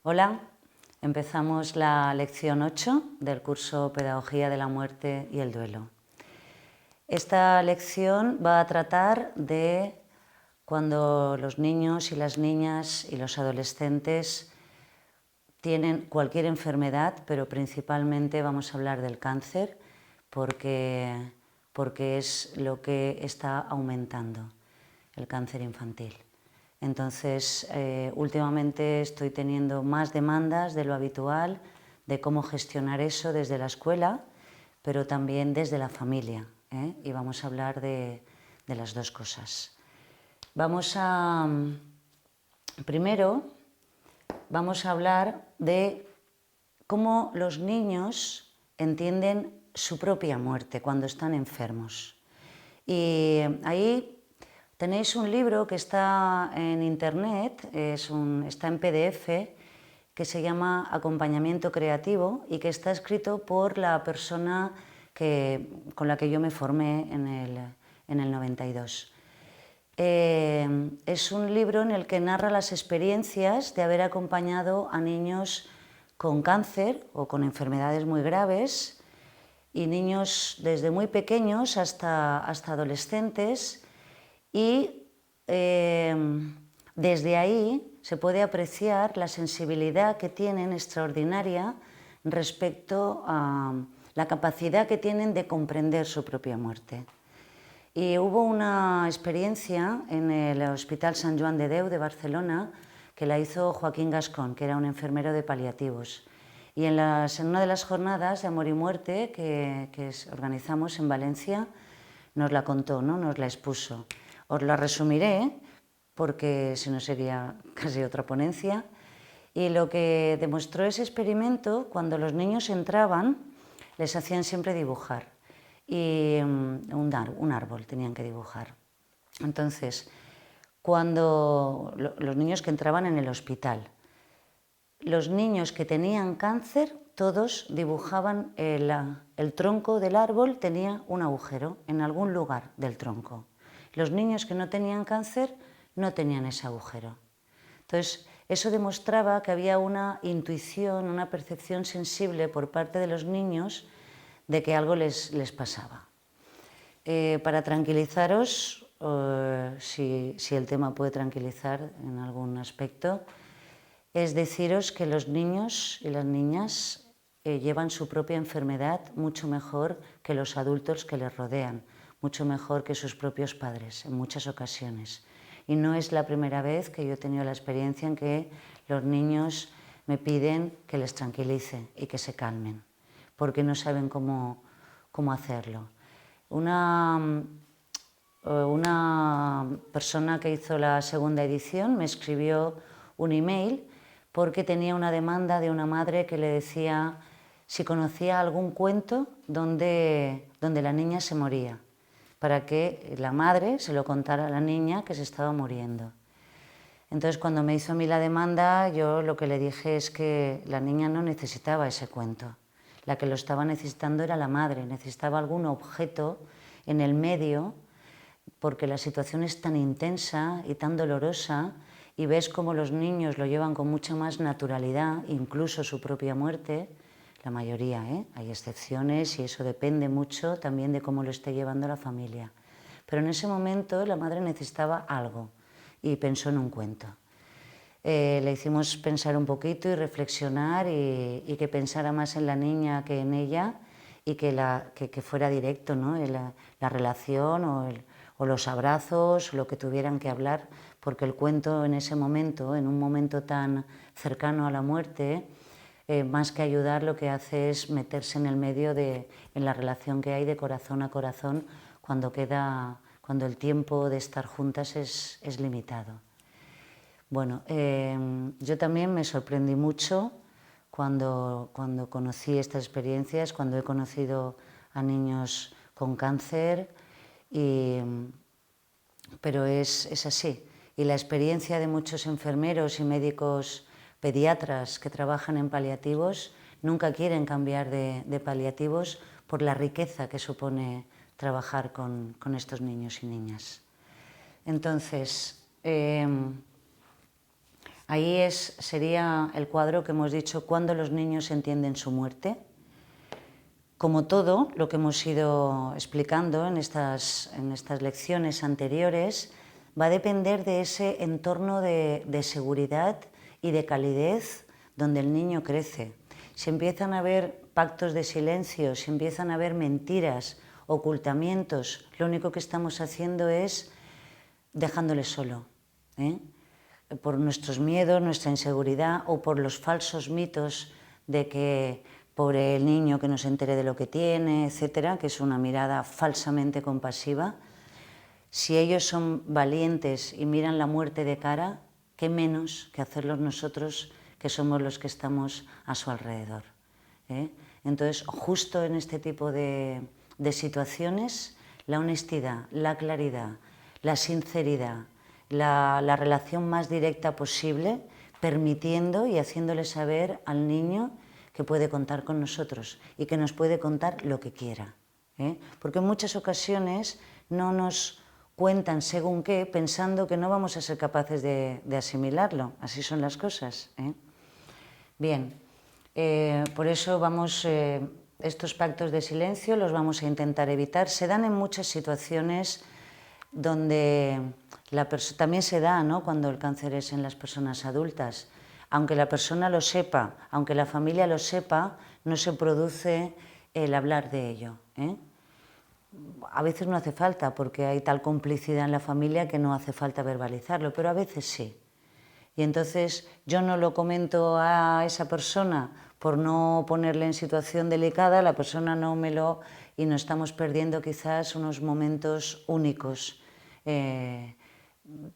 Hola, empezamos la lección 8 del curso Pedagogía de la Muerte y el Duelo. Esta lección va a tratar de cuando los niños y las niñas y los adolescentes tienen cualquier enfermedad, pero principalmente vamos a hablar del cáncer porque es lo que está aumentando, el cáncer infantil. Entonces, últimamente estoy teniendo más demandas de lo habitual de cómo gestionar eso desde la escuela, pero también desde la familia, ¿eh? Y vamos a hablar de las dos cosas. Primero, vamos a hablar de cómo los niños entienden su propia muerte cuando están enfermos. Y ahí tenéis un libro que está en internet, está en PDF, que se llama Acompañamiento Creativo y que está escrito por la persona con la que yo me formé en el 92. Es un libro en el que narra las experiencias de haber acompañado a niños con cáncer o con enfermedades muy graves, y niños desde muy pequeños hasta adolescentes, y desde ahí se puede apreciar la sensibilidad que tienen extraordinaria respecto a la capacidad que tienen de comprender su propia muerte. Y hubo una experiencia en el Hospital Sant Joan de Déu de Barcelona que la hizo Joaquín Gascón, que era un enfermero de paliativos. Y en una de las jornadas de amor y muerte que organizamos en Valencia, nos la contó, ¿no? Nos la expuso. Os la resumiré porque si no sería casi otra ponencia. Y lo que demostró ese experimento, cuando los niños entraban, les hacían siempre dibujar. Y un árbol tenían que dibujar. Entonces, cuando los niños que entraban en el hospital, los niños que tenían cáncer, todos dibujaban el tronco del árbol, tenía un agujero en algún lugar del tronco. Los niños que no tenían cáncer no tenían ese agujero. Entonces, eso demostraba que había una intuición, una percepción sensible por parte de los niños de que algo les pasaba. Para tranquilizaros, si el tema puede tranquilizar en algún aspecto, es deciros que los niños y las niñas llevan su propia enfermedad mucho mejor que los adultos que les rodean, mucho mejor que sus propios padres en muchas ocasiones. Y no es la primera vez que yo he tenido la experiencia en que los niños me piden que les tranquilice y que se calmen, porque no saben cómo hacerlo. Una persona que hizo la segunda edición me escribió un email porque tenía una demanda de una madre que le decía si conocía algún cuento donde la niña se moría, para que la madre se lo contara a la niña que se estaba muriendo. Entonces, cuando me hizo a mí la demanda, yo lo que le dije es que la niña no necesitaba ese cuento. La que lo estaba necesitando era la madre, necesitaba algún objeto en el medio, porque la situación es tan intensa y tan dolorosa, y ves cómo los niños lo llevan con mucha más naturalidad, incluso su propia muerte, la mayoría, hay excepciones y eso depende mucho también de cómo lo esté llevando la familia. Pero en ese momento la madre necesitaba algo y pensó en un cuento. Le hicimos pensar un poquito y reflexionar y que pensara más en la niña que en ella, y que fuera directo, ¿no? La relación o los abrazos, lo que tuvieran que hablar, porque el cuento en ese momento, en un momento tan cercano a la muerte, más que ayudar, lo que hace es meterse en el medio en la relación que hay de corazón a corazón cuando el tiempo de estar juntas es limitado. Bueno, yo también me sorprendí mucho cuando conocí estas experiencias, cuando he conocido a niños con cáncer, pero es así. Y la experiencia de muchos enfermeros y médicos pediatras que trabajan en paliativos nunca quieren cambiar de paliativos por la riqueza que supone trabajar con estos niños y niñas. Entonces, Ahí sería el cuadro que hemos dicho, cuando los niños entienden su muerte. Como todo lo que hemos ido explicando en estas lecciones anteriores, va a depender de ese entorno de seguridad y de calidez donde el niño crece. Si empiezan a haber pactos de silencio, si empiezan a haber mentiras, ocultamientos, lo único que estamos haciendo es dejándole solo, por nuestros miedos, nuestra inseguridad o por los falsos mitos de que pobre el niño que no se entere de lo que tiene, etcétera, que es una mirada falsamente compasiva. Si ellos son valientes y miran la muerte de cara, qué menos que hacerlo nosotros, que somos los que estamos a su alrededor. Entonces, justo en este tipo de situaciones, la honestidad, la claridad, la sinceridad, la relación más directa posible, permitiendo y haciéndole saber al niño que puede contar con nosotros y que nos puede contar lo que quiera. Porque en muchas ocasiones no nos cuentan según qué, pensando que no vamos a ser capaces de asimilarlo. Así son las cosas. Bien, por eso estos pactos de silencio los vamos a intentar evitar. Se dan en muchas situaciones donde también se da, ¿no?, cuando el cáncer es en las personas adultas. Aunque la persona lo sepa, aunque la familia lo sepa, no se produce el hablar de ello. A veces no hace falta, porque hay tal complicidad en la familia que no hace falta verbalizarlo, pero a veces sí. Y entonces yo no lo comento a esa persona por no ponerle en situación delicada, la persona no me lo... y nos estamos perdiendo quizás unos momentos únicos,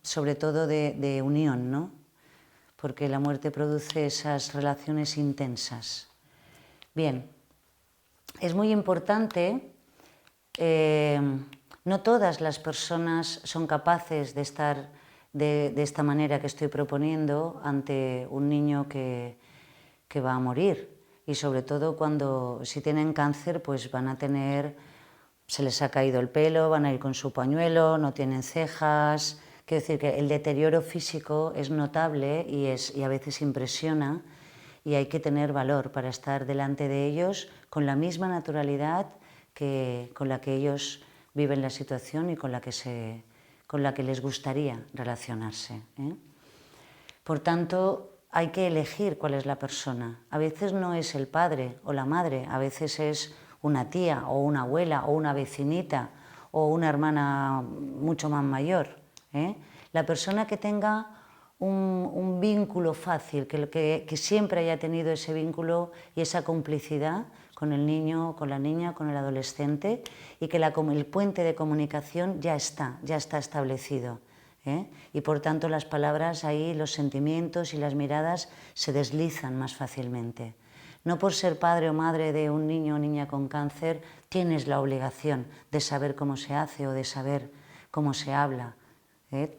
sobre todo de unión, ¿no? Porque la muerte produce esas relaciones intensas. Bien, es muy importante, no todas las personas son capaces de estar de esta manera que estoy proponiendo ante un niño que va a morir, y sobre todo si tienen cáncer, pues van a tener, se les ha caído el pelo, van a ir con su pañuelo, no tienen cejas. Quiero decir que el deterioro físico es notable y a veces impresiona, y hay que tener valor para estar delante de ellos con la misma naturalidad con la que ellos viven la situación y con la que les gustaría relacionarse. Por tanto, hay que elegir cuál es la persona. A veces no es el padre o la madre, a veces es una tía o una abuela o una vecinita o una hermana mucho más mayor. La persona que tenga un vínculo fácil, que siempre haya tenido ese vínculo y esa complicidad con el niño, con la niña, con el adolescente, y que el puente de comunicación ya está establecido. Y por tanto las palabras ahí, los sentimientos y las miradas se deslizan más fácilmente. No por ser padre o madre de un niño o niña con cáncer tienes la obligación de saber cómo se hace o de saber cómo se habla.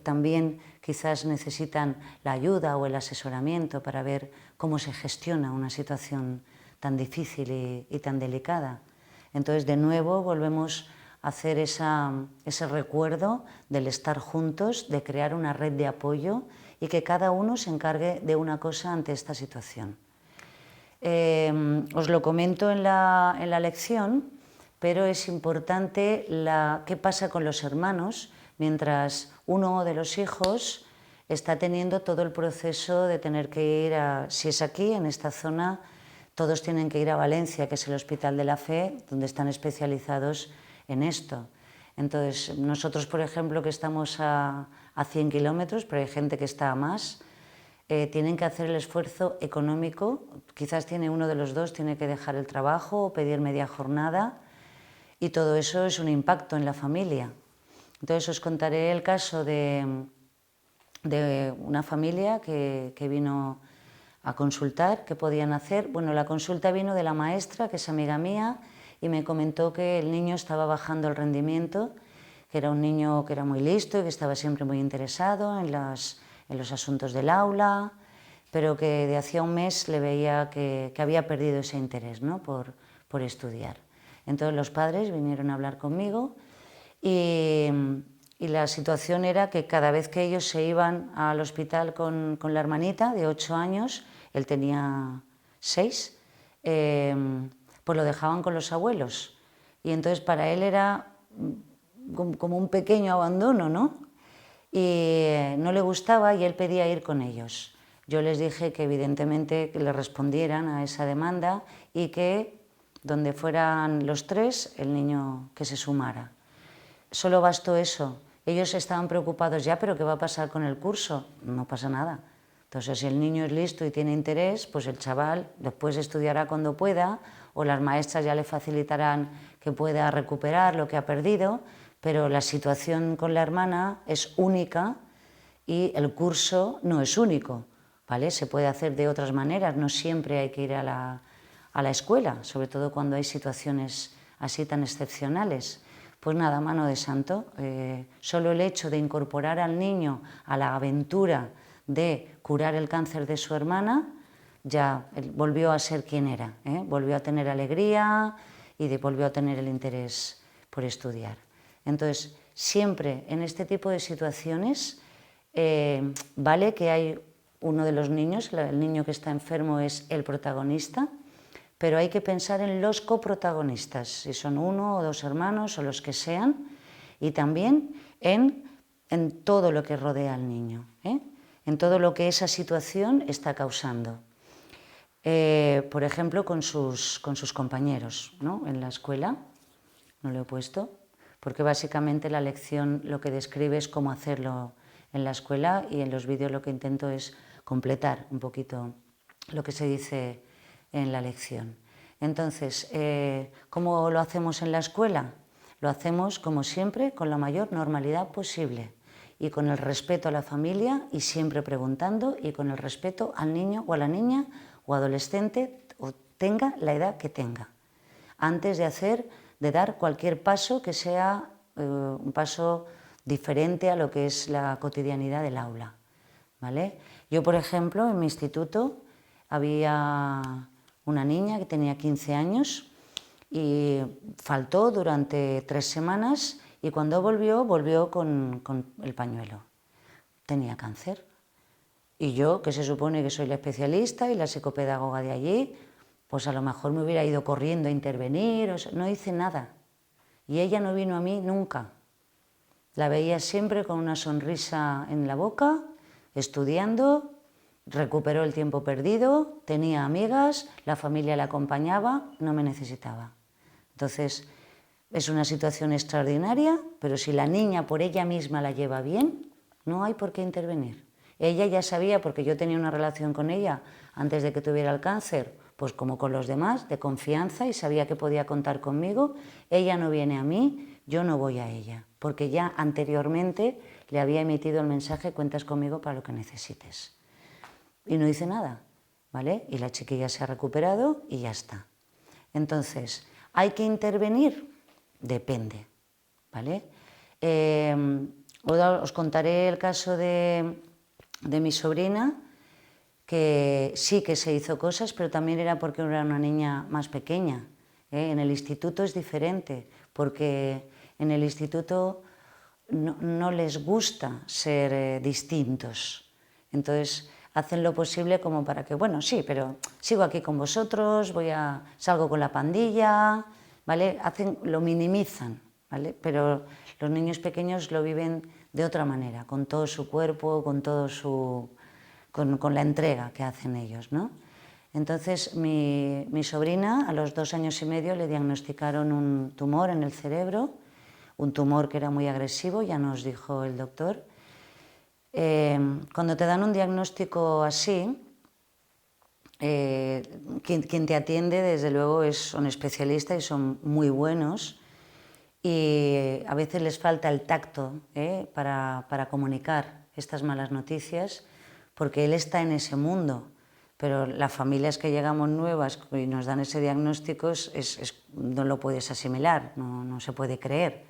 También quizás necesitan la ayuda o el asesoramiento para ver cómo se gestiona una situación tan difícil y tan delicada. Entonces, de nuevo, volvemos a hacer ese recuerdo del estar juntos, de crear una red de apoyo y que cada uno se encargue de una cosa ante esta situación. Os lo comento en la lección, pero es importante qué pasa con los hermanos mientras uno de los hijos está teniendo todo el proceso de tener que ir si es aquí, en esta zona, todos tienen que ir a Valencia, que es el Hospital de la Fe, donde están especializados en esto. Entonces, nosotros, por ejemplo, que estamos a 100 kilómetros, pero hay gente que está a más, tienen que hacer el esfuerzo económico, quizás uno de los dos tiene que dejar el trabajo o pedir media jornada, y todo eso es un impacto en la familia. Entonces os contaré el caso de una familia que vino a consultar qué podían hacer. Bueno, la consulta vino de la maestra, que es amiga mía, y me comentó que el niño estaba bajando el rendimiento, que era un niño que era muy listo y que estaba siempre muy interesado en los asuntos del aula, pero que de hacía un mes le veía que había perdido ese interés, ¿no?, por estudiar. Entonces los padres vinieron a hablar conmigo y Y la situación era que cada vez que ellos se iban al hospital con la hermanita de 8 años, él tenía 6, pues lo dejaban con los abuelos. Y entonces para él era como un pequeño abandono, ¿no? Y no le gustaba y él pedía ir con ellos. Yo les dije que evidentemente que le respondieran a esa demanda y que donde fueran los 3, el niño que se sumara. Solo bastó eso. Ellos estaban preocupados ya, pero ¿qué va a pasar con el curso? No pasa nada. Entonces, si el niño es listo y tiene interés, pues el chaval después estudiará cuando pueda, o las maestras ya le facilitarán que pueda recuperar lo que ha perdido, pero la situación con la hermana es única y el curso no es único, ¿vale? Se puede hacer de otras maneras, no siempre hay que ir a la escuela, sobre todo cuando hay situaciones así tan excepcionales. Pues nada, mano de santo, solo el hecho de incorporar al niño a la aventura de curar el cáncer de su hermana, ya volvió a ser quien era, volvió a tener alegría y volvió a tener el interés por estudiar. Entonces, siempre en este tipo de situaciones, vale que hay uno de los niños, el niño que está enfermo es el protagonista, pero hay que pensar en los coprotagonistas, si son 1 o 2 hermanos o los que sean, y también en todo lo que rodea al niño, en todo lo que esa situación está causando. Por ejemplo, con sus compañeros, ¿no? En la escuela, no lo he puesto, porque básicamente la lección lo que describe es cómo hacerlo en la escuela y en los vídeos lo que intento es completar un poquito lo que se dice en la lección. Entonces, ¿cómo lo hacemos en la escuela? Lo hacemos, como siempre, con la mayor normalidad posible y con el respeto a la familia y siempre preguntando y con el respeto al niño o a la niña o adolescente o tenga la edad que tenga, antes de dar cualquier paso que sea un paso diferente a lo que es la cotidianidad del aula, ¿vale? Yo, por ejemplo, en mi instituto había una niña que tenía 15 años y faltó durante 3 semanas y cuando volvió con el pañuelo. Tenía cáncer. Y yo, que se supone que soy la especialista y la psicopedagoga de allí, pues a lo mejor me hubiera ido corriendo a intervenir, no hice nada. Y ella no vino a mí nunca. La veía siempre con una sonrisa en la boca, estudiando, recuperó el tiempo perdido, tenía amigas, la familia la acompañaba, no me necesitaba. Entonces, es una situación extraordinaria, pero si la niña por ella misma la lleva bien, no hay por qué intervenir. Ella ya sabía, porque yo tenía una relación con ella antes de que tuviera el cáncer, pues como con los demás, de confianza y sabía que podía contar conmigo. Ella no viene a mí, yo no voy a ella, porque ya anteriormente le había emitido el mensaje: cuentas conmigo para lo que necesites. Y no hice nada, ¿vale? Y la chiquilla se ha recuperado y ya está. Entonces, ¿hay que intervenir? Depende, ¿vale? Os contaré el caso de mi sobrina, que sí que se hizo cosas, pero también era porque era una niña más pequeña. En el instituto es diferente, porque en el instituto no les gusta ser distintos. Entonces hacen lo posible como para que, bueno, sí, pero sigo aquí con vosotros, salgo con la pandilla, ¿vale? Lo minimizan, ¿vale? Pero los niños pequeños lo viven de otra manera, con todo su cuerpo, con la entrega que hacen ellos, ¿no? Entonces mi sobrina a los 2 años y medio le diagnosticaron un tumor en el cerebro, un tumor que era muy agresivo, ya nos dijo el doctor. Cuando te dan un diagnóstico así, quien te atiende desde luego son especialistas y son muy buenos, y a veces les falta el tacto para comunicar estas malas noticias, porque él está en ese mundo, pero las familias que llegamos nuevas y nos dan ese diagnóstico no lo puedes asimilar, no se puede creer.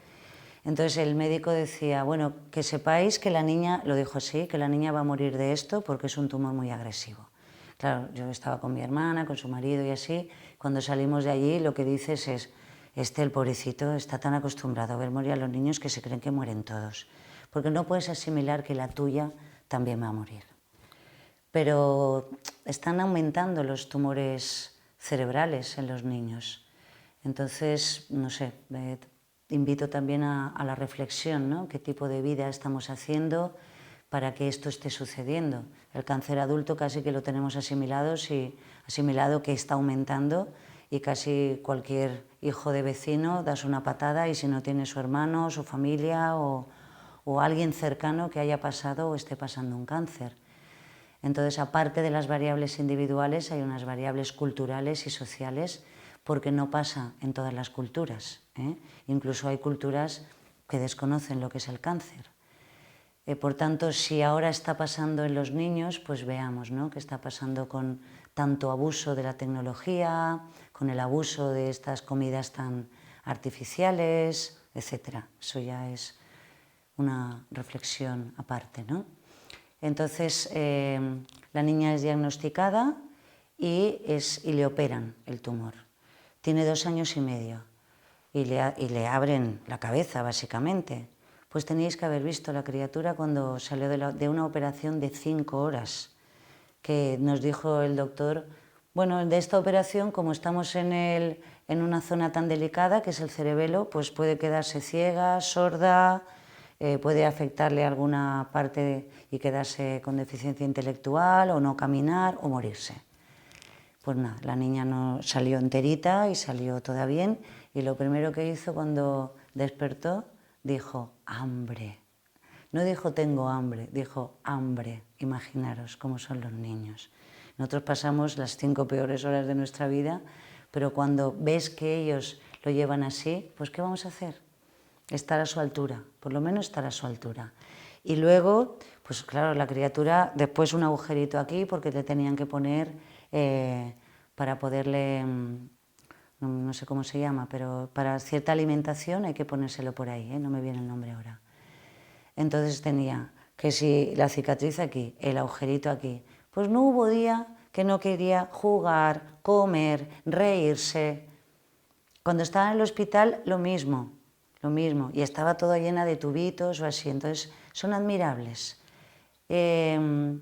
Entonces el médico decía, bueno, que sepáis que la niña, lo dijo así, que la niña va a morir de esto porque es un tumor muy agresivo. Claro, yo estaba con mi hermana, con su marido y así, cuando salimos de allí lo que dices es, el pobrecito, está tan acostumbrado a ver morir a los niños que se creen que mueren todos, porque no puedes asimilar que la tuya también va a morir. Pero están aumentando los tumores cerebrales en los niños. Entonces, no sé, invito también a la reflexión, ¿no? ¿Qué tipo de vida estamos haciendo para que esto esté sucediendo? El cáncer adulto casi que lo tenemos asimilado que está aumentando, y casi cualquier hijo de vecino das una patada y si no tiene su hermano, su familia o alguien cercano que haya pasado o esté pasando un cáncer. Entonces, aparte de las variables individuales, hay unas variables culturales y sociales, porque no pasa en todas las culturas, ¿eh? Incluso hay culturas que desconocen lo que es el cáncer. Por tanto, si ahora está pasando en los niños, pues veamos, ¿no?, qué está pasando con tanto abuso de la tecnología, con el abuso de estas comidas tan artificiales, etc. Eso ya es una reflexión aparte, ¿no? Entonces, la niña es diagnosticada y le operan el tumor. Tiene 2 años y medio y le abren la cabeza, básicamente. Pues teníais que haber visto la criatura cuando salió de una operación de 5 horas, que nos dijo el doctor, bueno, de esta operación, como estamos en una zona tan delicada, que es el cerebelo, pues puede quedarse ciega, sorda, puede afectarle alguna parte y quedarse con deficiencia intelectual, o no caminar, o morirse. Pues nada, la niña no salió enterita y salió toda bien, y lo primero que hizo cuando despertó, dijo hambre. No dijo tengo hambre, dijo hambre. Imaginaros cómo son los niños. Nosotros pasamos las 5 peores horas de nuestra vida, pero cuando ves que ellos lo llevan así, pues ¿qué vamos a hacer? Estar a su altura, por lo menos estar a su altura. Y luego, pues claro, la criatura, después un agujerito aquí porque le tenían que poner para poderle, no sé cómo se llama, pero para cierta alimentación hay que ponérselo por ahí, no me viene el nombre ahora. Entonces tenía que si la cicatriz aquí, el agujerito aquí, pues no hubo día que no quería jugar, comer, reírse. Cuando estaba en el hospital, lo mismo, y estaba toda llena de tubitos o así, entonces son admirables. Al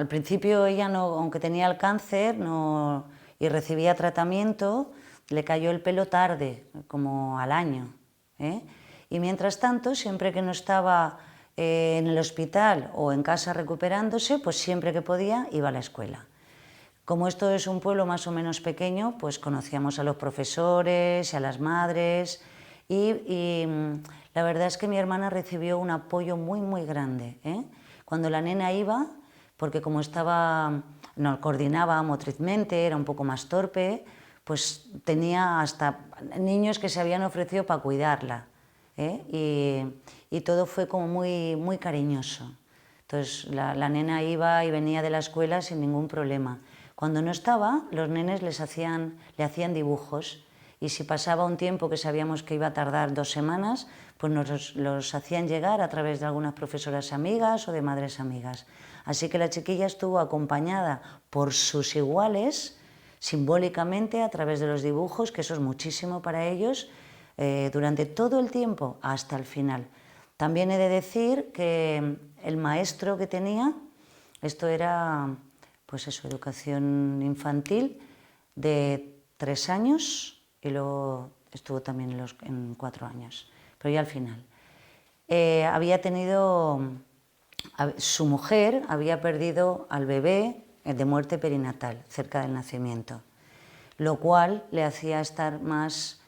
principio ella, no, aunque tenía el cáncer y recibía tratamiento, le cayó el pelo tarde, como al año, ¿eh? Y mientras tanto, siempre que no estaba en el hospital o en casa recuperándose, pues siempre que podía iba a la escuela. Como esto es un pueblo más o menos pequeño, pues conocíamos a los profesores y a las madres, y la verdad es que mi hermana recibió un apoyo muy, muy grande, ¿eh? Cuando la nena iba, porque como no coordinaba motrizmente, era un poco más torpe, pues tenía hasta niños que se habían ofrecido para cuidarla, ¿eh? Y todo fue como muy, muy cariñoso. Entonces la nena iba y venía de la escuela sin ningún problema. Cuando no estaba, los nenes le hacían dibujos, y si pasaba un tiempo que sabíamos que iba a tardar 2 semanas, pues nos los hacían llegar a través de algunas profesoras amigas o de madres amigas. Así que la chiquilla estuvo acompañada por sus iguales, simbólicamente a través de los dibujos, que eso es muchísimo para ellos, durante todo el tiempo hasta el final. También he de decir que el maestro que tenía, esto era, pues eso, educación infantil de 3 años, y luego estuvo también en 4 años, pero ya al final. Su mujer había perdido al bebé de muerte perinatal, cerca del nacimiento, lo cual le hacía estar más,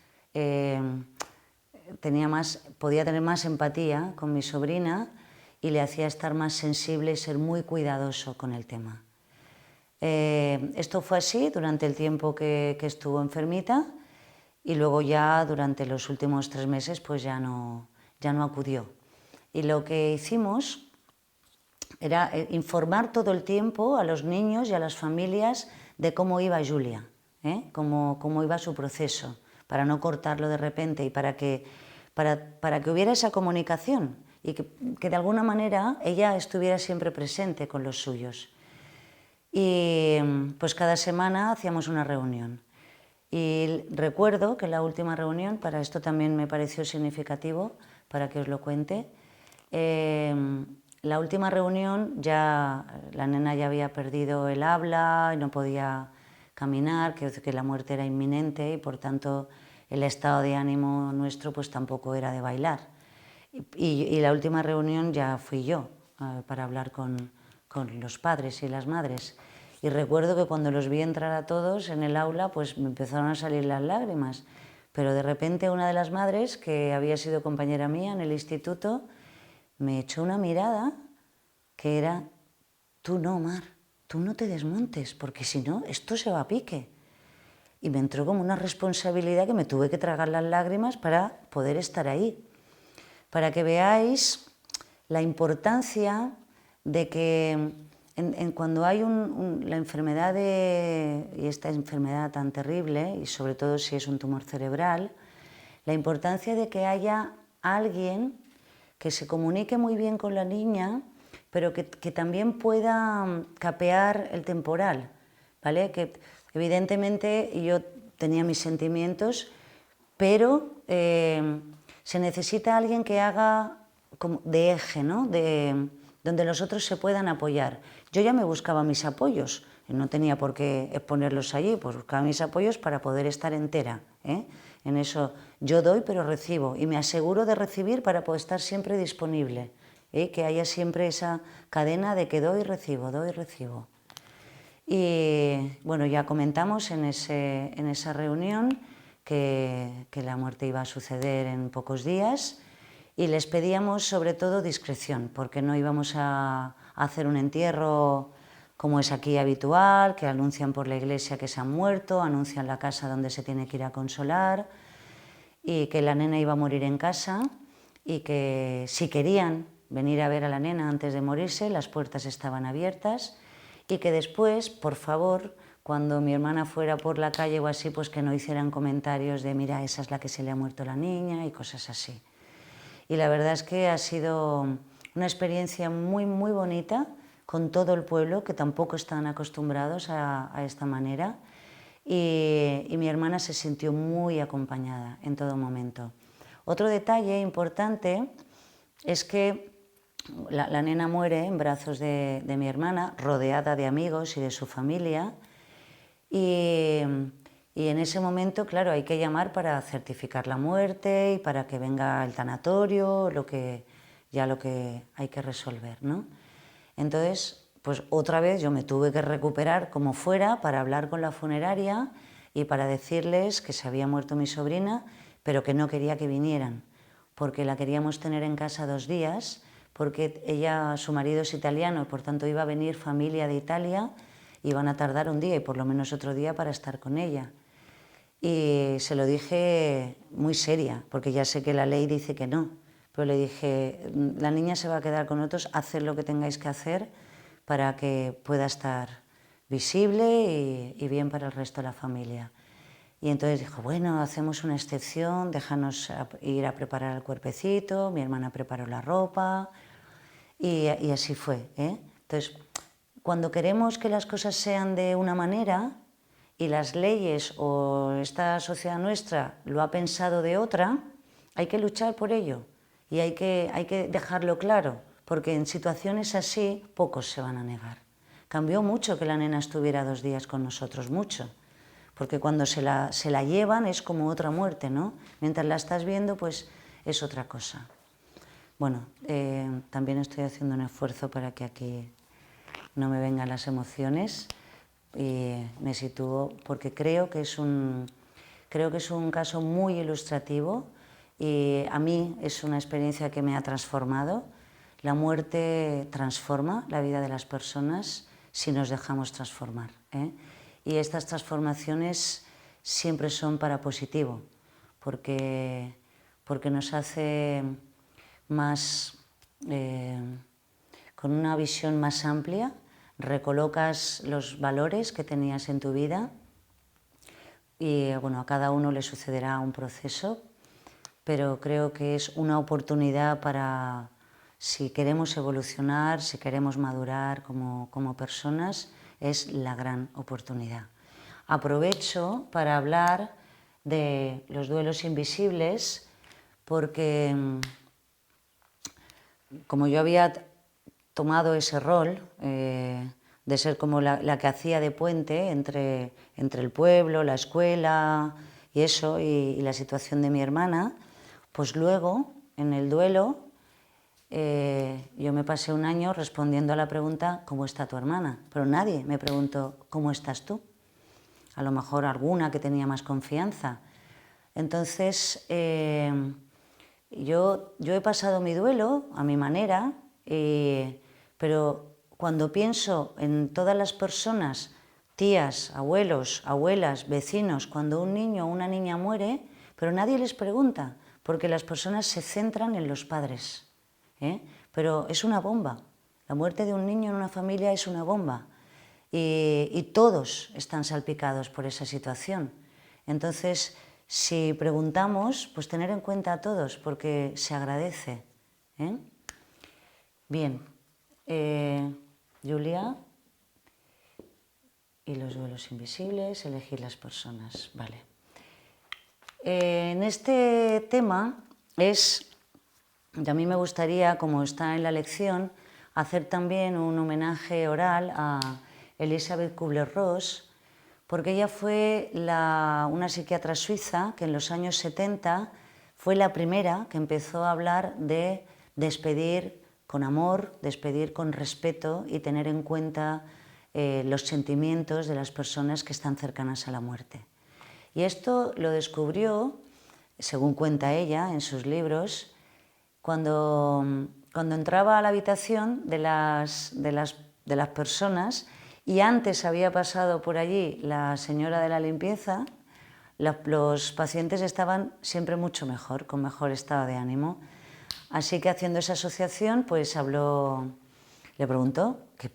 podía tener más empatía con mi sobrina, y le hacía estar más sensible y ser muy cuidadoso con el tema. Esto fue así durante el tiempo que estuvo enfermita, y luego ya durante los últimos 3 meses pues ya no acudió. Y lo que hicimos era informar todo el tiempo a los niños y a las familias de cómo iba Julia, cómo iba su proceso, para no cortarlo de repente, y para que hubiera esa comunicación y que de alguna manera ella estuviera siempre presente con los suyos. Y pues cada semana hacíamos una reunión. Y recuerdo que la última reunión, para esto también me pareció significativo, para que os lo cuente, la última reunión ya la nena ya había perdido el habla y no podía caminar, que la muerte era inminente y por tanto el estado de ánimo nuestro pues tampoco era de bailar. Y la última reunión ya fui yo para hablar con los padres y las madres. Y recuerdo que cuando los vi entrar a todos en el aula, pues me empezaron a salir las lágrimas. Pero de repente una de las madres, que había sido compañera mía en el instituto, me echó una mirada que era: tú no, Mar, tú no te desmontes, porque si no, esto se va a pique. Y me entró como una responsabilidad que me tuve que tragar las lágrimas para poder estar ahí. Para que veáis la importancia de que cuando hay la enfermedad y esta enfermedad tan terrible, y sobre todo si es un tumor cerebral, la importancia de que haya alguien que se comunique muy bien con la niña, pero que también pueda capear el temporal, ¿vale? Que evidentemente yo tenía mis sentimientos, pero se necesita alguien que haga como de eje, ¿no? Donde los otros se puedan apoyar. Yo ya me buscaba mis apoyos, no tenía por qué ponerlos allí, pues buscaba mis apoyos para poder estar entera, ¿eh? En eso yo doy pero recibo, y me aseguro de recibir para poder estar siempre disponible, ¿eh? Que haya siempre esa cadena de que doy y recibo, doy y recibo. Y bueno, ya comentamos en esa reunión que la muerte iba a suceder en pocos días, y les pedíamos sobre todo discreción, porque no íbamos a hacer un entierro como es aquí habitual, que anuncian por la iglesia que se han muerto, anuncian la casa donde se tiene que ir a consolar, y que la nena iba a morir en casa, y que si querían venir a ver a la nena antes de morirse, las puertas estaban abiertas, y que después, por favor, cuando mi hermana fuera por la calle o así, pues que no hicieran comentarios de mira, esa es la que se le ha muerto la niña y cosas así. Y la verdad es que ha sido una experiencia muy, muy bonita con todo el pueblo, que tampoco están acostumbrados a esta manera, y mi hermana se sintió muy acompañada en todo momento. Otro detalle importante es que la nena muere en brazos de mi hermana, rodeada de amigos y de su familia, y en ese momento, claro, hay que llamar para certificar la muerte y para que venga el tanatorio, lo que hay que resolver, ¿no? Entonces, pues otra vez yo me tuve que recuperar como fuera para hablar con la funeraria y para decirles que se había muerto mi sobrina, pero que no quería que vinieran, porque la queríamos tener en casa 2 días, porque su marido es italiano y por tanto iba a venir familia de Italia, y van a tardar un día y por lo menos otro día para estar con ella. Y se lo dije muy seria, porque ya sé que la ley dice que no, pero le dije, la niña se va a quedar con nosotros, haced lo que tengáis que hacer para que pueda estar visible y bien para el resto de la familia. Y entonces dijo, bueno, hacemos una excepción, déjanos ir a preparar el cuerpecito, mi hermana preparó la ropa, y así fue, ¿eh? Entonces, cuando queremos que las cosas sean de una manera y las leyes o esta sociedad nuestra lo ha pensado de otra, hay que luchar por ello y hay que dejarlo claro, porque en situaciones así pocos se van a negar. Cambió mucho que la nena estuviera 2 días con nosotros, mucho, porque cuando se la llevan es como otra muerte, ¿no? Mientras la estás viendo, pues es otra cosa. Bueno, también estoy haciendo un esfuerzo para que aquí no me vengan las emociones, y me sitúo porque creo que es un caso muy ilustrativo, y a mí es una experiencia que me ha transformado. La muerte transforma la vida de las personas si nos dejamos transformar, ¿eh? Y estas transformaciones siempre son para positivo, porque nos hace más, con una visión más amplia, recolocas los valores que tenías en tu vida, y bueno, a cada uno le sucederá un proceso, pero creo que es una oportunidad para, si queremos evolucionar, si queremos madurar como personas, es la gran oportunidad. aprovecho para hablar de los duelos invisibles, porque como yo había tomado ese rol de ser como la que hacía de puente entre el pueblo, la escuela y eso, y la situación de mi hermana, pues luego, en el duelo, yo me pasé un año respondiendo a la pregunta ¿cómo está tu hermana? Pero nadie me preguntó ¿cómo estás tú? A lo mejor alguna que tenía más confianza. Entonces, yo he pasado mi duelo a mi manera, pero cuando pienso en todas las personas, tías, abuelos, abuelas, vecinos, cuando un niño o una niña muere, pero nadie les pregunta, porque las personas se centran en los padres. Pero es una bomba. La muerte de un niño en una familia es una bomba. Y todos están salpicados por esa situación. Entonces, si preguntamos, pues tener en cuenta a todos, porque se agradece. Bien, Julia, y los duelos invisibles, elegir las personas. Vale. En este tema a mí me gustaría, como está en la lección, hacer también un homenaje oral a Elisabeth Kubler-Ross, porque ella fue una psiquiatra suiza que en los años 70 fue la primera que empezó a hablar de despedir con amor, despedir con respeto y tener en cuenta los sentimientos de las personas que están cercanas a la muerte. Y esto lo descubrió, según cuenta ella en sus libros, cuando entraba a la habitación de las personas y antes había pasado por allí la señora de la limpieza, los pacientes estaban siempre mucho mejor, con mejor estado de ánimo. Así que haciendo esa asociación, pues le preguntó, ¿qué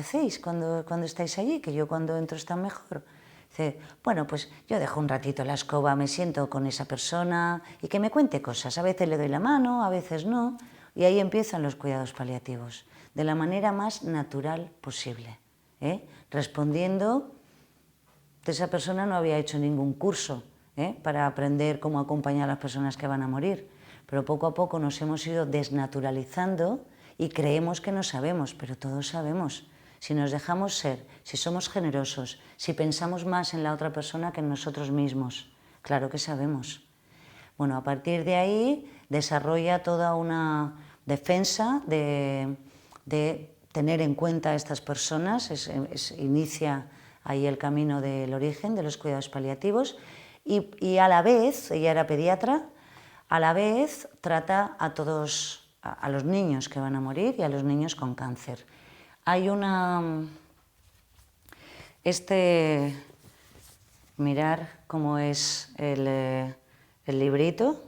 hacéis cuando estáis allí? Que yo cuando entro está mejor. Dice, bueno, pues yo dejo un ratito la escoba, me siento con esa persona y que me cuente cosas. A veces le doy la mano, a veces no. Y ahí empiezan los cuidados paliativos, de la manera más natural posible. Respondiendo, esa persona no había hecho ningún curso para aprender cómo acompañar a las personas que van a morir. Pero poco a poco nos hemos ido desnaturalizando y creemos que no sabemos, pero todos sabemos. Si nos dejamos ser, si somos generosos, si pensamos más en la otra persona que en nosotros mismos, claro que sabemos. Bueno, a partir de ahí desarrolla toda una defensa de tener en cuenta a estas personas, inicia ahí el camino del origen de los cuidados paliativos y a la vez, ella era pediatra, a la vez trata a todos, a los niños que van a morir y a los niños con cáncer. Hay mirar cómo es el librito,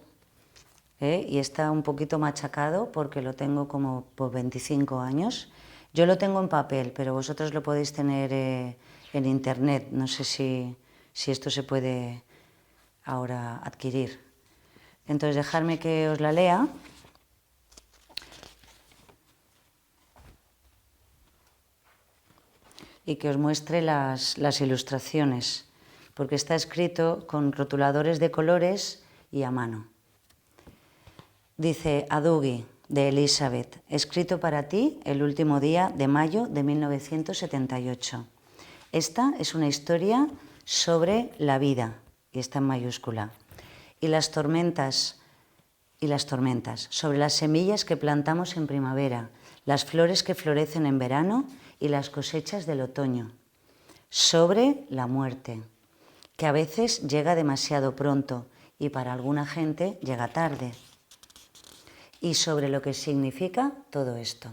y está un poquito machacado porque lo tengo como por 25 años. Yo lo tengo en papel, pero vosotros lo podéis tener en internet. No sé si esto se puede ahora adquirir. Entonces, dejadme que os la lea. Y que os muestre las ilustraciones, porque está escrito con rotuladores de colores y a mano. Dice Adugi, de Elizabeth, escrito para ti el último día de mayo de 1978. Esta es una historia sobre la vida, y está en mayúscula, y las tormentas, sobre las semillas que plantamos en primavera, las flores que florecen en verano y las cosechas del otoño, sobre la muerte, que a veces llega demasiado pronto y para alguna gente llega tarde, y sobre lo que significa todo esto.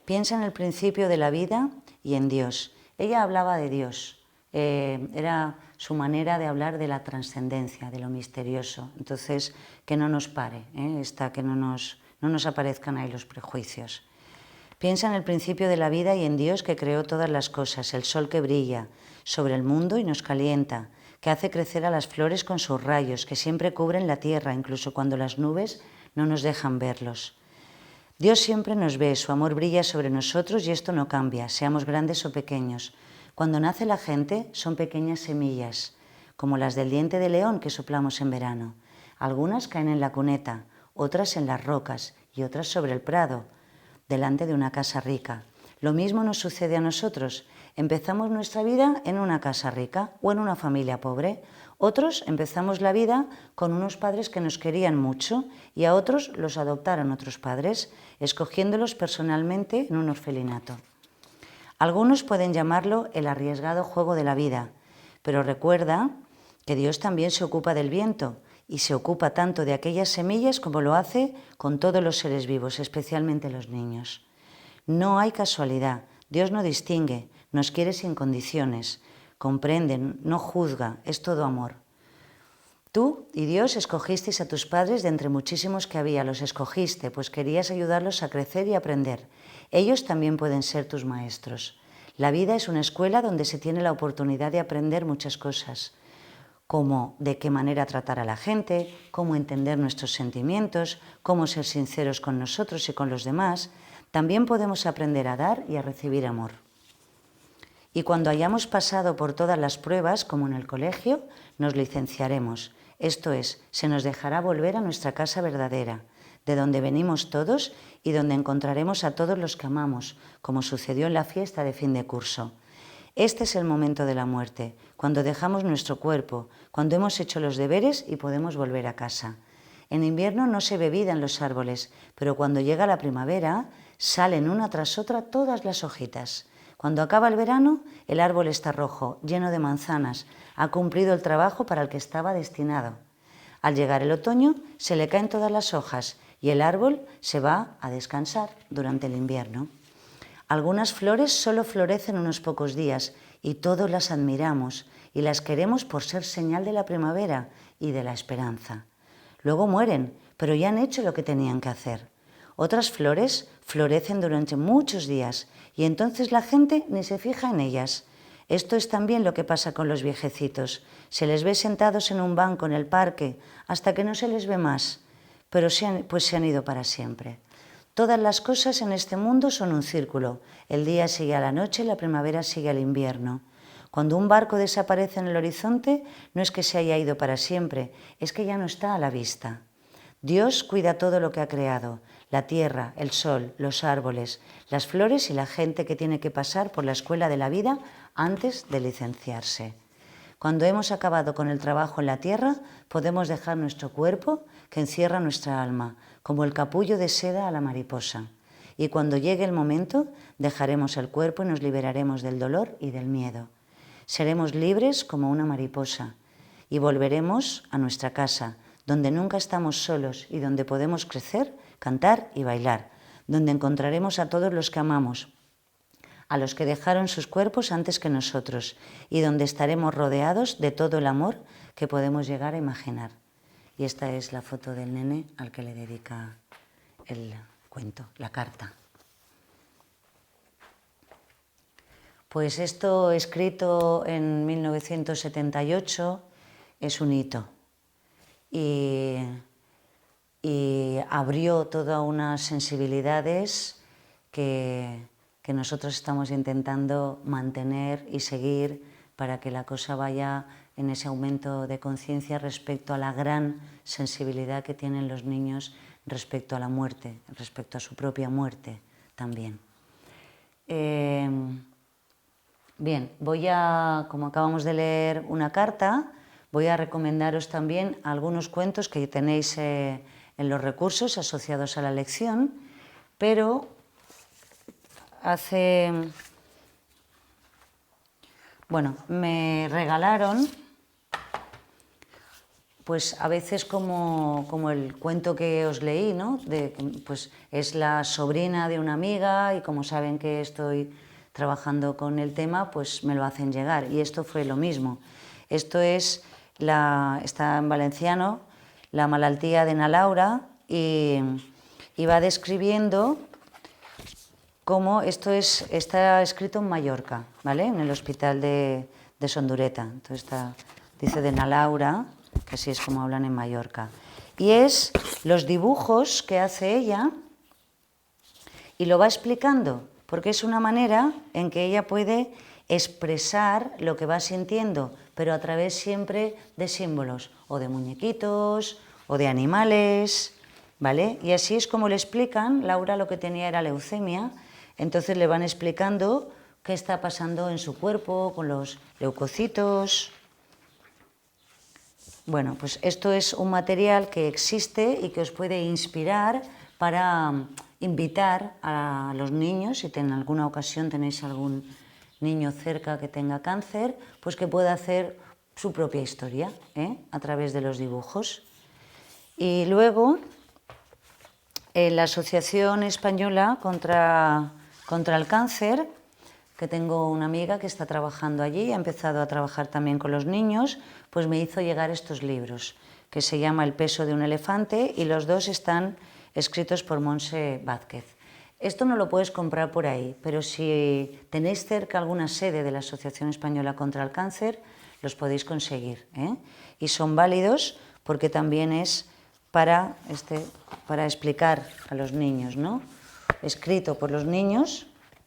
Piensa en el principio de la vida y en Dios. Ella hablaba de Dios, era su manera de hablar de la trascendencia, de lo misterioso. Entonces, que no nos pare, que no nos aparezcan ahí los prejuicios. Piensa en el principio de la vida y en Dios que creó todas las cosas, el sol que brilla sobre el mundo y nos calienta, que hace crecer a las flores con sus rayos, que siempre cubren la tierra, incluso cuando las nubes no nos dejan verlos. Dios siempre nos ve, su amor brilla sobre nosotros y esto no cambia, seamos grandes o pequeños. Cuando nace la gente son pequeñas semillas, como las del diente de león que soplamos en verano. Algunas caen en la cuneta, otras en las rocas y otras sobre el prado, delante de una casa rica. Lo mismo nos sucede a nosotros. Empezamos nuestra vida en una casa rica o en una familia pobre. Otros empezamos la vida con unos padres que nos querían mucho y a otros los adoptaron otros padres, escogiéndolos personalmente en un orfelinato. Algunos pueden llamarlo el arriesgado juego de la vida, pero recuerda que Dios también se ocupa del viento y se ocupa tanto de aquellas semillas como lo hace con todos los seres vivos, especialmente los niños. No hay casualidad, Dios no distingue, nos quiere sin condiciones, comprende, no juzga, es todo amor. Tú y Dios escogisteis a tus padres de entre muchísimos que había, los escogiste, pues querías ayudarlos a crecer y aprender. Ellos también pueden ser tus maestros. La vida es una escuela donde se tiene la oportunidad de aprender muchas cosas, como de qué manera tratar a la gente, cómo entender nuestros sentimientos, cómo ser sinceros con nosotros y con los demás. También podemos aprender a dar y a recibir amor. Y cuando hayamos pasado por todas las pruebas, como en el colegio, nos licenciaremos. Esto es, se nos dejará volver a nuestra casa verdadera, de donde venimos todos y donde encontraremos a todos los que amamos, como sucedió en la fiesta de fin de curso. Este es el momento de la muerte, cuando dejamos nuestro cuerpo, cuando hemos hecho los deberes y podemos volver a casa. En invierno no se ve vida en los árboles, pero cuando llega la primavera, salen una tras otra todas las hojitas. Cuando acaba el verano, el árbol está rojo, lleno de manzanas, ha cumplido el trabajo para el que estaba destinado. Al llegar el otoño, se le caen todas las hojas y el árbol se va a descansar durante el invierno. Algunas flores solo florecen unos pocos días y todos las admiramos y las queremos por ser señal de la primavera y de la esperanza. Luego mueren, pero ya han hecho lo que tenían que hacer. Otras flores florecen durante muchos días y entonces la gente ni se fija en ellas. Esto es también lo que pasa con los viejecitos. Se les ve sentados en un banco en el parque hasta que no se les ve más, pero se han ido para siempre. Todas las cosas en este mundo son un círculo. El día sigue a la noche, la primavera sigue al invierno. Cuando un barco desaparece en el horizonte, no es que se haya ido para siempre, es que ya no está a la vista. Dios cuida todo lo que ha creado, la tierra, el sol, los árboles, las flores y la gente que tiene que pasar por la escuela de la vida antes de licenciarse. Cuando hemos acabado con el trabajo en la tierra, podemos dejar nuestro cuerpo que encierra nuestra alma, como el capullo de seda a la mariposa. Y cuando llegue el momento, dejaremos el cuerpo y nos liberaremos del dolor y del miedo. Seremos libres como una mariposa y volveremos a nuestra casa, donde nunca estamos solos y donde podemos crecer, cantar y bailar, donde encontraremos a todos los que amamos, a los que dejaron sus cuerpos antes que nosotros y donde estaremos rodeados de todo el amor que podemos llegar a imaginar. Y esta es la foto del nene al que le dedica el cuento, la carta. Pues esto, escrito en 1978, es un hito y abrió todas unas sensibilidades que nosotros estamos intentando mantener y seguir para que la cosa vaya en ese aumento de conciencia respecto a la gran sensibilidad que tienen los niños respecto a la muerte, respecto a su propia muerte también. Bien, como acabamos de leer una carta, voy a recomendaros también algunos cuentos que tenéis en los recursos asociados a la lección, pero me regalaron, pues a veces como el cuento que os leí, ¿no? Pues es la sobrina de una amiga y como saben que estoy trabajando con el tema, pues me lo hacen llegar. Y esto fue lo mismo. Esto está en valenciano, la malaltía de na Laura, y va describiendo cómo está escrito en Mallorca, ¿vale? En el hospital de Sondureta. Entonces dice de na Laura, que así es como hablan en Mallorca. Y es los dibujos que hace ella y lo va explicando, porque es una manera en que ella puede expresar lo que va sintiendo, pero a través siempre de símbolos, o de muñequitos, o de animales, ¿vale? Y así es como le explican. Laura lo que tenía era leucemia, entonces le van explicando qué está pasando en su cuerpo con los leucocitos. Bueno, pues esto es un material que existe y que os puede inspirar para invitar a los niños, si en alguna ocasión tenéis algún niño cerca que tenga cáncer, pues que pueda hacer su propia historia, a través de los dibujos. Y luego, la Asociación Española contra el Cáncer, que tengo una amiga que está trabajando allí, ha empezado a trabajar también con los niños, pues me hizo llegar estos libros, que se llama El peso de un elefante, y los dos están escritos por Montse Vázquez. Esto no lo puedes comprar por ahí, pero si tenéis cerca alguna sede de la Asociación Española contra el Cáncer, los podéis conseguir, y son válidos porque también es para explicar a los niños, ¿no? Escrito por los niños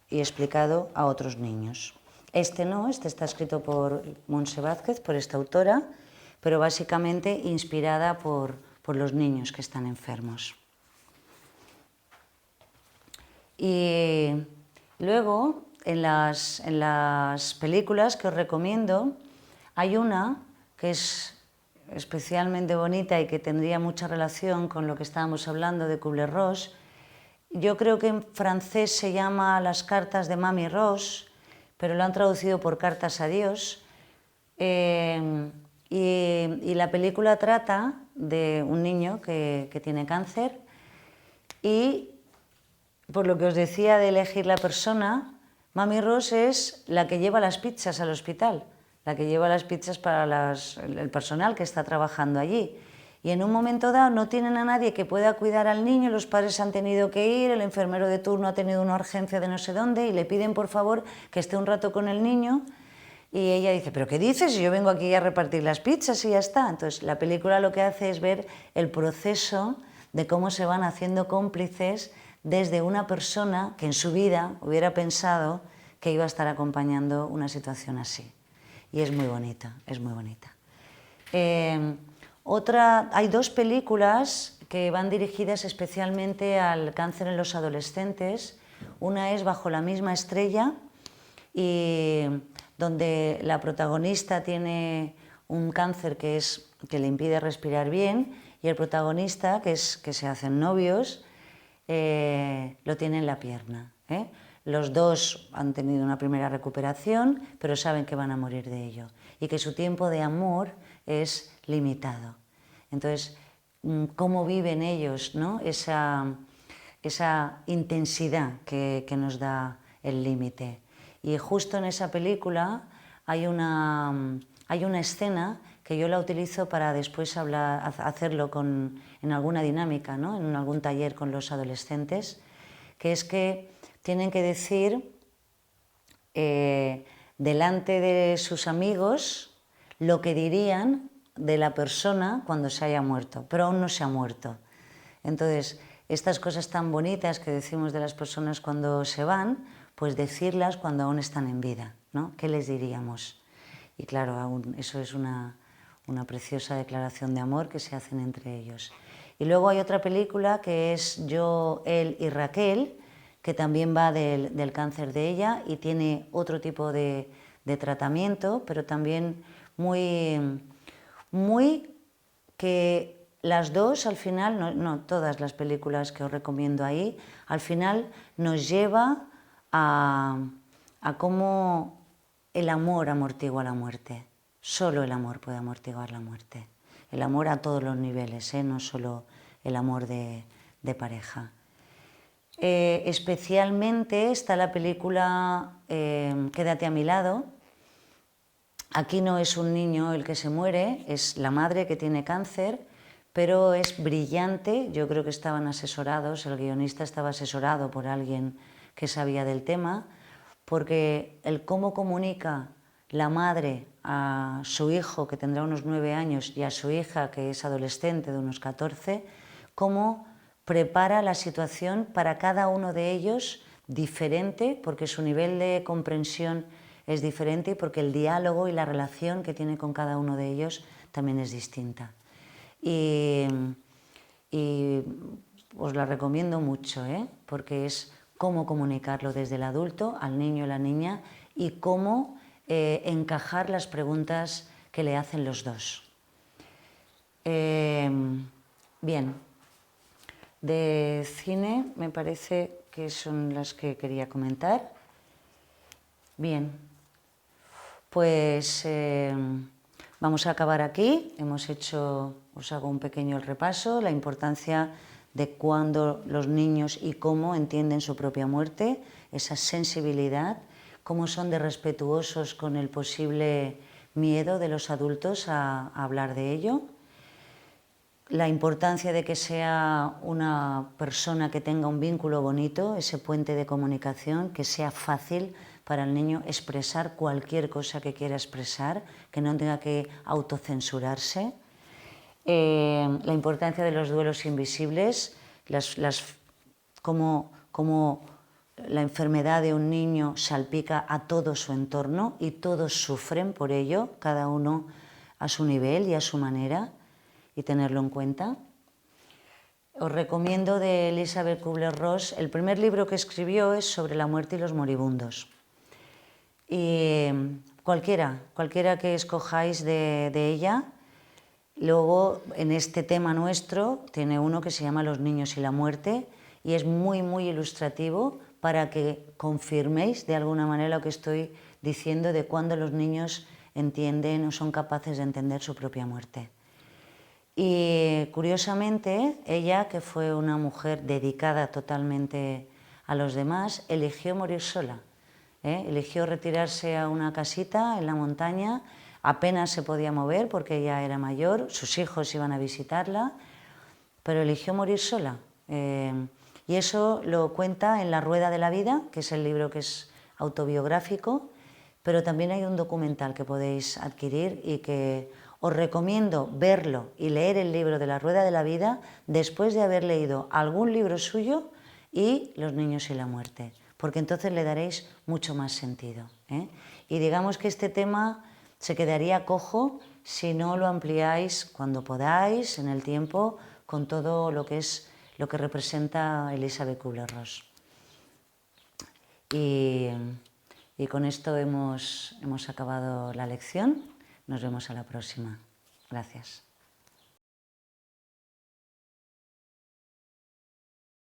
y explicado a otros niños. Este está escrito por Montse Vázquez, por esta autora, pero básicamente inspirada por los niños que están enfermos. Y luego, en las películas que os recomiendo, hay una que es especialmente bonita y que tendría mucha relación con lo que estábamos hablando de Kubler-Ross. Yo creo que en francés se llama Las cartas de Mami Ross, pero lo han traducido por Cartas a Dios. Y la película trata de un niño que tiene cáncer, y por lo que os decía de elegir la persona, Mami Ross es la que lleva las pizzas al hospital, la que lleva las pizzas para el personal que está trabajando allí. Y en un momento dado no tienen a nadie que pueda cuidar al niño, los padres han tenido que ir, el enfermero de turno ha tenido una urgencia de no sé dónde y le piden por favor que esté un rato con el niño. Y ella dice, ¿pero qué dices? Yo vengo aquí a repartir las pizzas y ya está. Entonces la película lo que hace es ver el proceso de cómo se van haciendo cómplices desde una persona que en su vida hubiera pensado que iba a estar acompañando una situación así. Y es muy bonita, es muy bonita. Hay dos películas que van dirigidas especialmente al cáncer en los adolescentes. Una es Bajo la misma estrella, y donde la protagonista tiene un cáncer que le impide respirar bien, y el protagonista, que se hacen novios, lo tiene en la pierna. Los dos han tenido una primera recuperación, pero saben que van a morir de ello y que su tiempo de amor es limitado. Entonces, ¿cómo viven ellos, ¿no? esa intensidad que nos da el límite? Y justo en esa película hay una escena que yo la utilizo para después hacerlo en alguna dinámica, ¿no? En algún taller con los adolescentes, que es que tienen que decir delante de sus amigos lo que dirían de la persona cuando se haya muerto, pero aún no se ha muerto. Entonces, estas cosas tan bonitas que decimos de las personas cuando se van, pues decirlas cuando aún están en vida, ¿no? ¿Qué les diríamos? Y claro, eso es una preciosa declaración de amor que se hacen entre ellos. Y luego hay otra película que es Yo, Él y Raquel, que también va del cáncer de ella y tiene otro tipo de tratamiento, pero también muy que las dos al final, no todas las películas que os recomiendo ahí, al final nos lleva a cómo el amor amortigua la muerte. Solo el amor puede amortiguar la muerte. El amor a todos los niveles, no solo el amor de pareja. Especialmente está la película Quédate a mi lado. Aquí no es un niño el que se muere, es la madre que tiene cáncer, pero es brillante. Yo creo que estaban asesorados, el guionista estaba asesorado por alguien que sabía del tema, porque el cómo comunica la madre a su hijo, que tendrá unos 9 años, y a su hija, que es adolescente, de unos 14, cómo prepara la situación para cada uno de ellos diferente, porque su nivel de comprensión es diferente porque el diálogo y la relación que tiene con cada uno de ellos también es distinta. Y os la recomiendo mucho, porque es cómo comunicarlo desde el adulto al niño y la niña y cómo encajar las preguntas que le hacen los dos. Bien, de cine me parece que son las que quería comentar. Bien, pues vamos a acabar aquí. Os hago un pequeño repaso, la importancia de cuándo los niños y cómo entienden su propia muerte, esa sensibilidad, cómo son de respetuosos con el posible miedo de los adultos a hablar de ello, la importancia de que sea una persona que tenga un vínculo bonito, ese puente de comunicación, que sea fácil para el niño expresar cualquier cosa que quiera expresar, que no tenga que autocensurarse. La importancia de los duelos invisibles, cómo la enfermedad de un niño salpica a todo su entorno y todos sufren por ello, cada uno a su nivel y a su manera, y tenerlo en cuenta. Os recomiendo de Elizabeth Kubler-Ross, el primer libro que escribió es sobre la muerte y los moribundos. Y cualquiera que escojáis de ella. Luego, en este tema nuestro, tiene uno que se llama Los niños y la muerte y es muy, muy ilustrativo para que confirméis de alguna manera lo que estoy diciendo de cuándo los niños entienden o son capaces de entender su propia muerte. Y curiosamente, ella, que fue una mujer dedicada totalmente a los demás, eligió morir sola. Eligió retirarse a una casita en la montaña, apenas se podía mover porque ella era mayor, sus hijos iban a visitarla, pero eligió morir sola. Y eso lo cuenta en La Rueda de la Vida, que es el libro que es autobiográfico, pero también hay un documental que podéis adquirir y que os recomiendo verlo y leer el libro de La Rueda de la Vida después de haber leído algún libro suyo y Los niños y la muerte, porque entonces le daréis mucho más sentido. Y digamos que este tema se quedaría cojo si no lo ampliáis cuando podáis, en el tiempo, con todo lo que representa Elizabeth Kubler-Ross. Y con esto hemos acabado la lección. Nos vemos a la próxima. Gracias.